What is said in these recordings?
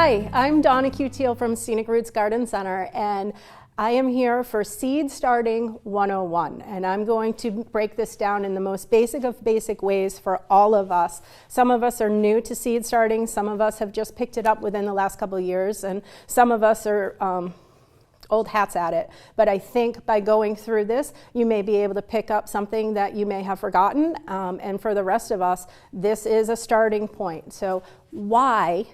Hi, I'm Donna Kutil from Scenic Roots Garden Center, and I am here for Seed Starting 101, and I'm going to break this down in the most basic of basic ways for all of us. Some of us are new to seed starting, some of us have just picked it up within the last couple of years, and some of us are old hats at it. But I think by going through this, you may be able to pick up something that you may have forgotten, and for the rest of us, this is a starting point. So why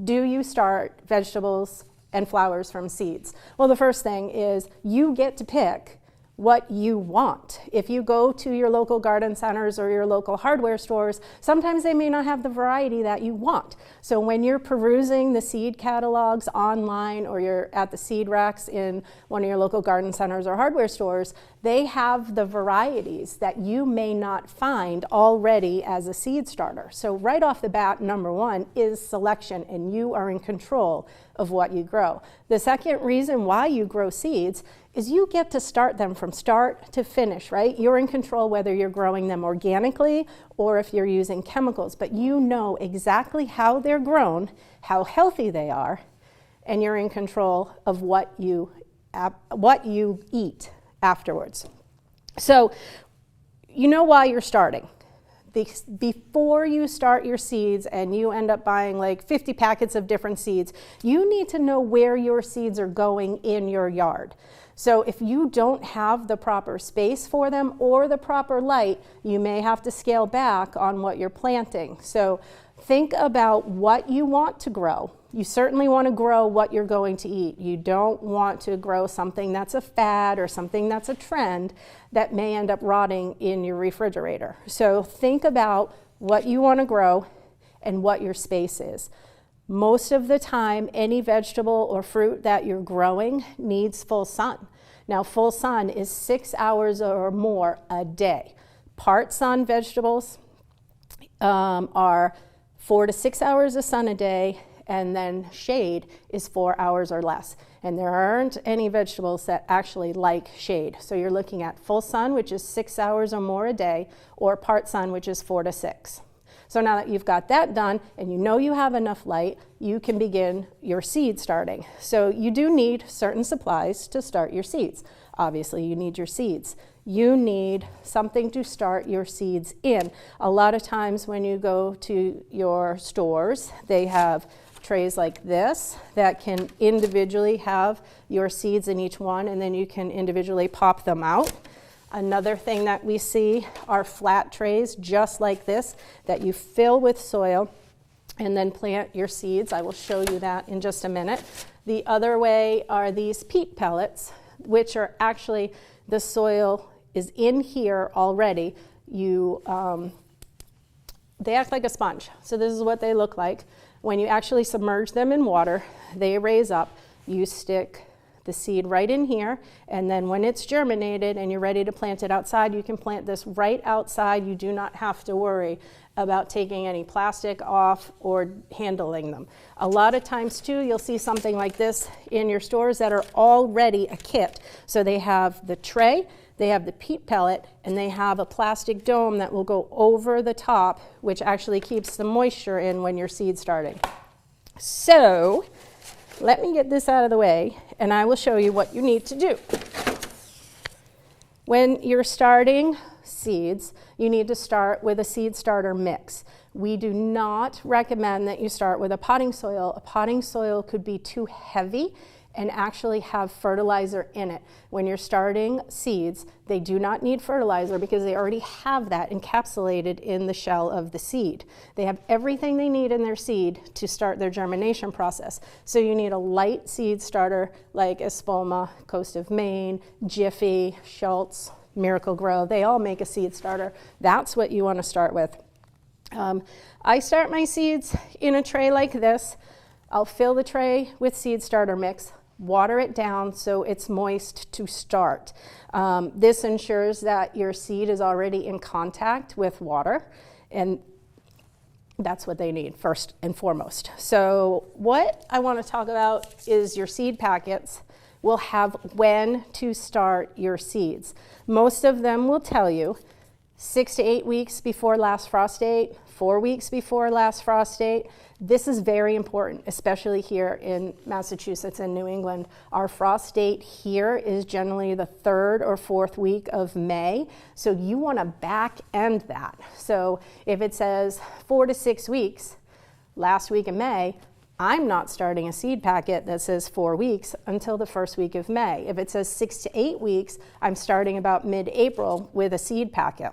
do you start vegetables and flowers from seeds? Well, the first thing is you get to pick what you want. If you go to your local garden centers or your local hardware stores, sometimes they may not have the variety that you want. So when you're perusing the seed catalogs online or you're at the seed racks in one of your local garden centers or hardware stores, they have the varieties that you may not find already as a seed starter. So right off the bat, number one is selection, and you are in control of what you grow. The second reason why you grow seeds is you get to start them from start to finish, right? You're in control whether you're growing them organically or if you're using chemicals, but you know exactly how they're grown, how healthy they are, and you're in control of what you eat afterwards. So you know why you're starting. Before you start your seeds and you end up buying like 50 packets of different seeds, you need to know where your seeds are going in your yard. So if you don't have the proper space for them or the proper light, you may have to scale back on what you're planting. So think about what you want to grow. You certainly want to grow what you're going to eat. You don't want to grow something that's a fad or something that's a trend that may end up rotting in your refrigerator. So think about what you want to grow and what your space is. Most of the time, any vegetable or fruit that you're growing needs full sun. Now, full sun is 6 hours or more a day. Part sun vegetables are 4 to 6 hours of sun a day, and then shade is 4 hours or less. And there aren't any vegetables that actually like shade. So you're looking at full sun, which is 6 hours or more a day, or part sun, which is 4 to 6. So now that you've got that done and you know you have enough light, you can begin your seed starting. So you do need certain supplies to start your seeds. Obviously, you need your seeds. You need something to start your seeds in. A lot of times when you go to your stores, they have trays like this that can individually have your seeds in each one, and then you can individually pop them out. Another thing that we see are flat trays just like this that you fill with soil and then plant your seeds. I will show you that in just a minute. The other way are these peat pellets, which are actually, the soil is in here already. They act like a sponge. So this is what they look like. When you actually submerge them in water, they raise up. You stick the seed right in here, and then when it's germinated and you're ready to plant it outside, you can plant this right outside. You do not have to worry about taking any plastic off or handling them. A lot of times too, you'll see something like this in your stores that are already a kit. So they have the tray, they have the peat pellet, and they have a plastic dome that will go over the top, which actually keeps the moisture in when you're seed starting. So let me get this out of the way, and I will show you what you need to do. When you're starting seeds, you need to start with a seed starter mix. We do not recommend that you start with a potting soil. A potting soil could be too heavy and actually have fertilizer in it. When you're starting seeds, they do not need fertilizer because they already have that encapsulated in the shell of the seed. They have everything they need in their seed to start their germination process. So you need a light seed starter like Espoma, Coast of Maine, Jiffy, Schultz, Miracle Grow. They all make a seed starter. That's what you want to start with. I start my seeds in a tray like this. I'll fill the tray with seed starter mix, water it down so it's moist to start. This ensures that your seed is already in contact with water, and that's what they need first and foremost. So what I want to talk about is your seed packets will have when to start your seeds. Most of them will tell you 6 to 8 weeks before last frost date, 4 weeks before last frost date. This is very important, especially here in Massachusetts and New England. Our frost date here is generally the 3rd or 4th week of May, so you want to back end that. So if it says 4 to 6 weeks, last week of May, I'm not starting a seed packet that says 4 weeks until the 1st week of May. If it says 6 to 8 weeks, I'm starting about mid-April with a seed packet.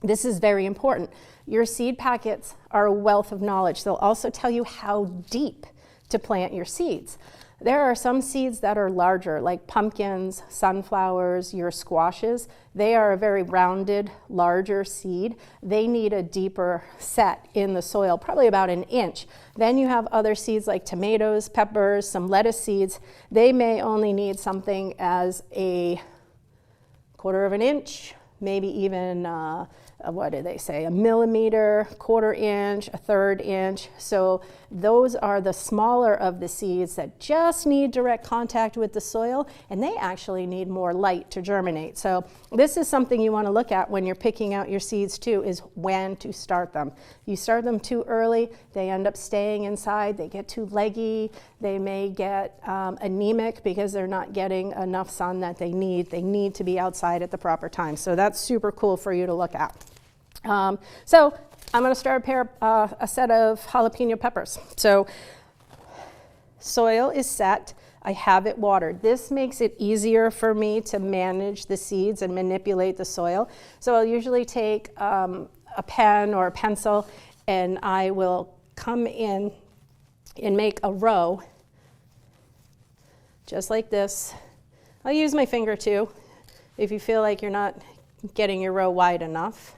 This is very important. Your seed packets are a wealth of knowledge. They'll also tell you how deep to plant your seeds. There are some seeds that are larger, like pumpkins, sunflowers, your squashes. They are a very rounded, larger seed. They need a deeper set in the soil, probably about 1 inch. Then you have other seeds like tomatoes, peppers, some lettuce seeds. They may only need something as a 1/4 of an inch, maybe even what do they say, 1 millimeter, 1/4 inch, 1/3 inch. So those are the smaller of the seeds that just need direct contact with the soil, and they actually need more light to germinate. So this is something you want to look at when you're picking out your seeds too, is when to start them. You start them too early, they end up staying inside, they get too leggy, they may get anemic because they're not getting enough sun that they need. They need to be outside at the proper time. So that's super cool for you to look at. So I'm going to start a set of jalapeno peppers. So soil is set. I have it watered. This makes it easier for me to manage the seeds and manipulate the soil. So I'll usually take a pen or a pencil, and I will come in and make a row just like this. I'll use my finger too if you feel like you're not getting your row wide enough.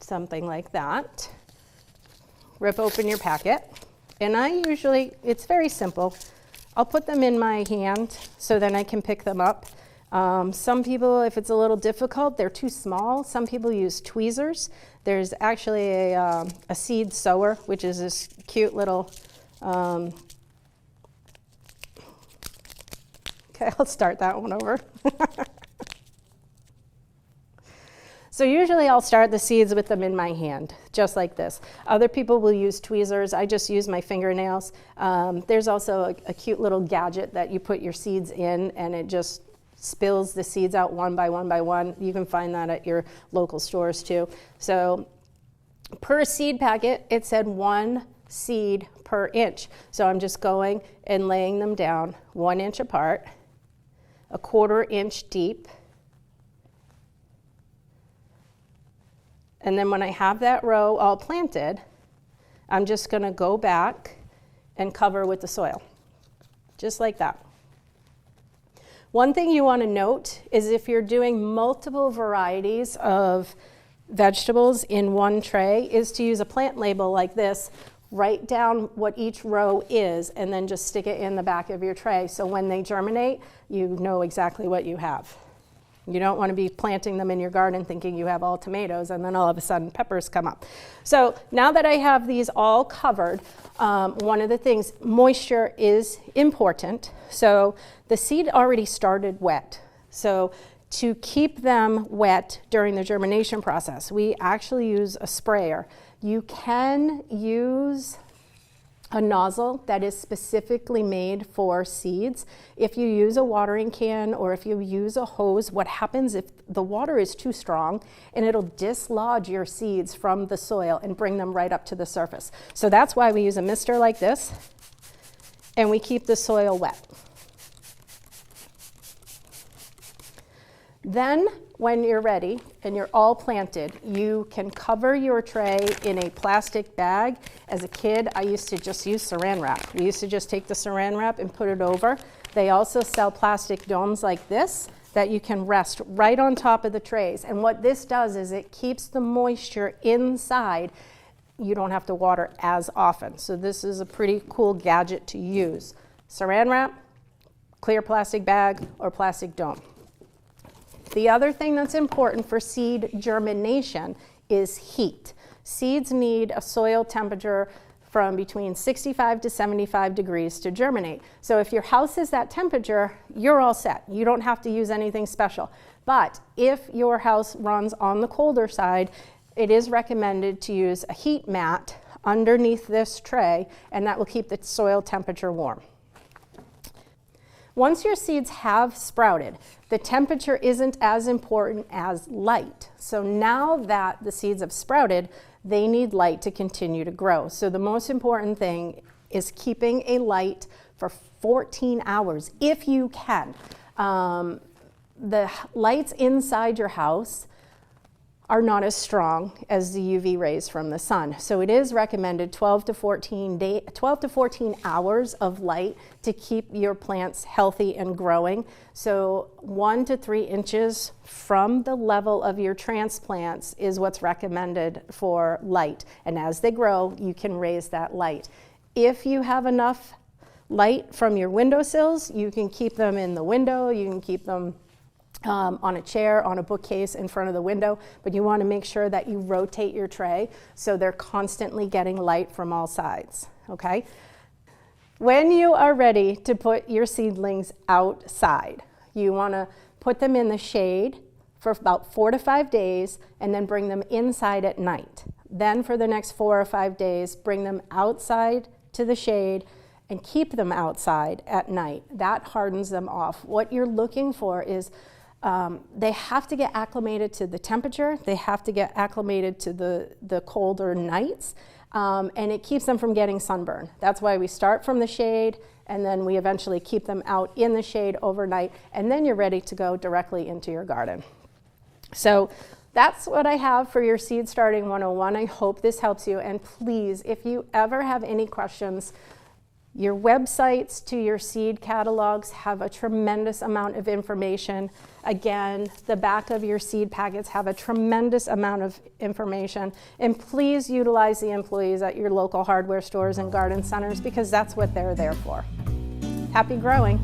Something like that. Rip open your packet, and it's very simple. I'll put them in my hand so then I can pick them up. Some people, if it's a little difficult, they're too small. Some people use tweezers. There's actually a seed sower, which is this cute little, okay, I'll start that one over. So usually I'll start the seeds with them in my hand, just like this. Other people will use tweezers. I just use my fingernails. There's also a cute little gadget that you put your seeds in, and it just spills the seeds out one by one by one. You can find that at your local stores too. So per seed packet, it said 1 seed per inch. So I'm just going and laying them down 1 inch apart, 1/4 inch deep. And then when I have that row all planted, I'm just going to go back and cover with the soil, just like that. One thing you want to note is if you're doing multiple varieties of vegetables in one tray, is to use a plant label like this. Write down what each row is and then just stick it in the back of your tray, so when they germinate, you know exactly what you have. You don't want to be planting them in your garden thinking you have all tomatoes and then all of a sudden peppers come up. So now that I have these all covered, one of the things, moisture is important. So the seed already started wet. So to keep them wet during the germination process, we actually use a sprayer. You can use a nozzle that is specifically made for seeds. If you use a watering can or if you use a hose, what happens if the water is too strong, and it'll dislodge your seeds from the soil and bring them right up to the surface. So that's why we use a mister like this, and we keep the soil wet. Then when you're ready and you're all planted, you can cover your tray in a plastic bag. As a kid, I used to just use saran wrap. We used to just take the saran wrap and put it over. They also sell plastic domes like this that you can rest right on top of the trays. And what this does is it keeps the moisture inside. You don't have to water as often. So this is a pretty cool gadget to use. Saran wrap, clear plastic bag, or plastic dome. The other thing that's important for seed germination is heat. Seeds need a soil temperature from between 65 to 75 degrees to germinate. So if your house is that temperature, you're all set. You don't have to use anything special. But if your house runs on the colder side, it is recommended to use a heat mat underneath this tray, and that will keep the soil temperature warm. Once your seeds have sprouted, the temperature isn't as important as light. So now that the seeds have sprouted, they need light to continue to grow. So the most important thing is keeping a light for 14 hours, if you can. The lights inside your house are not as strong as the UV rays from the sun. So it is recommended 12 to 14 hours of light to keep your plants healthy and growing. So 1 to 3 inches from the level of your transplants is what's recommended for light. And as they grow, you can raise that light. If you have enough light from your windowsills, you can keep them in the window, you can keep them on a chair, on a bookcase in front of the window, but you want to make sure that you rotate your tray so they're constantly getting light from all sides, okay? When you are ready to put your seedlings outside, you want to put them in the shade for about 4 to 5 days and then bring them inside at night. Then for the next 4 or 5 days, bring them outside to the shade and keep them outside at night. That hardens them off. What you're looking for is they have to get acclimated to the temperature, they have to get acclimated to the colder nights, and it keeps them from getting sunburn. That's why we start from the shade, and then we eventually keep them out in the shade overnight, and then you're ready to go directly into your garden. So that's what I have for your Seed Starting 101. I hope this helps you, and please, if you ever have any questions, your websites to your seed catalogs have a tremendous amount of information. Again, the back of your seed packets have a tremendous amount of information. And please utilize the employees at your local hardware stores and garden centers because that's what they're there for. Happy growing.